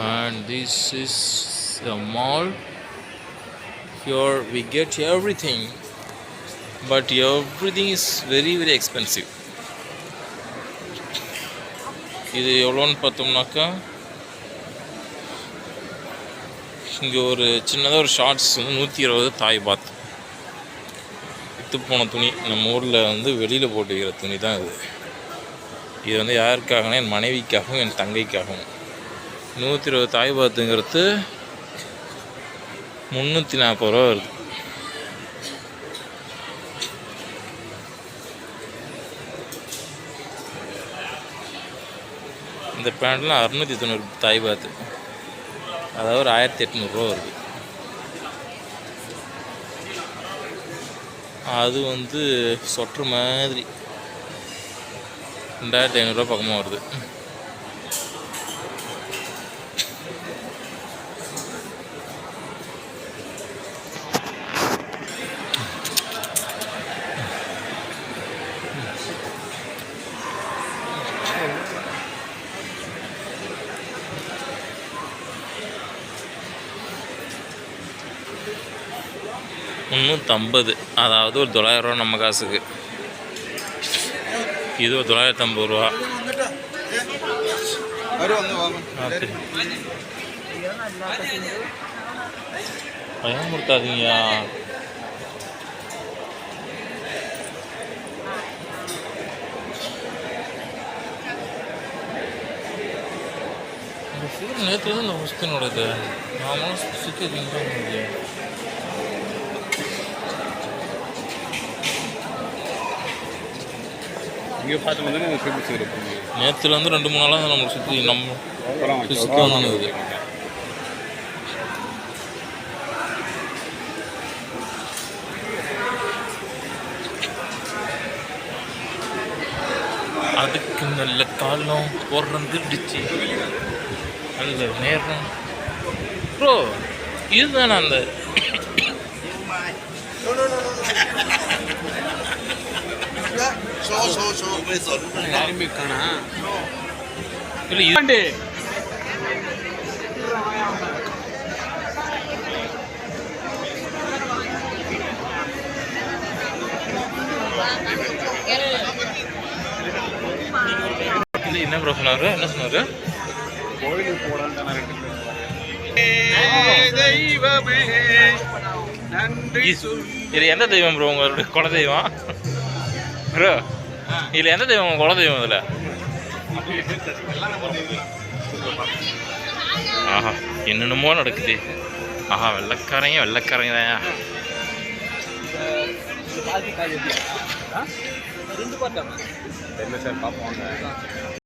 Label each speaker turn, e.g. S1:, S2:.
S1: And this is a mall. Here we get everything, but everything is very expensive. இது எவ்வளோன்னு பார்த்தோம்னாக்கா, இங்கே ஒரு சின்னதாக ஒரு ஷார்ட்ஸ் வந்து 120 தாய் பாத். விற்று போன துணி, நம்ம ஊரில் வந்து வெளியில் போட்டு வைக்கிற துணி தான் இது. இது வந்து யாருக்காகனா என் மனைவிக்காகவும் என் தங்கைக்காகவும். 120 தாய் பாத்துங்கிறது 340 ரூபா வருது. இந்த பேண்ட்லாம் 690 தாய் பாத்து, அதாவது ஒரு 1800 ரூபா வருது. அது வந்து சொட்ரு மாதிரி 2500 ரூபா பக்கமாக வருது. $350, அதாவது ஒரு 900 ரூபா நம்ம காசுக்கு. இது ஒரு 950 ரூபா. பயமுறுத்தாதீங்க. நேற்று தான் இந்த முஸ்தினோடது நாமளும் சிக்கிங்க. நேற்றுல வந்து 2-3 நாளாக நம்மளை சுற்றி சுற்றி வந்துடுது. அதுக்கு நல்ல காலம் பிறந்துடுச்சு. அந்த நேரம் ப்ரோ இதுதானே அந்த என்ன ப்ரோ சொன்னாரு? என்ன சொன்னாரு? கோயிலுக்கு போடான்னு தெய்வமே நன்றி. இது எந்த தெய்வம் ப்ரோ? உங்களுடைய குல தெய்வம் ப்ரோ? இதில் எந்த தெய்வம் உங்கள் குல தெய்வம்? இதில் ஆஹா என்னென்னமோ நடக்குது. ஆஹா வெள்ளைக்காரங்க தான்.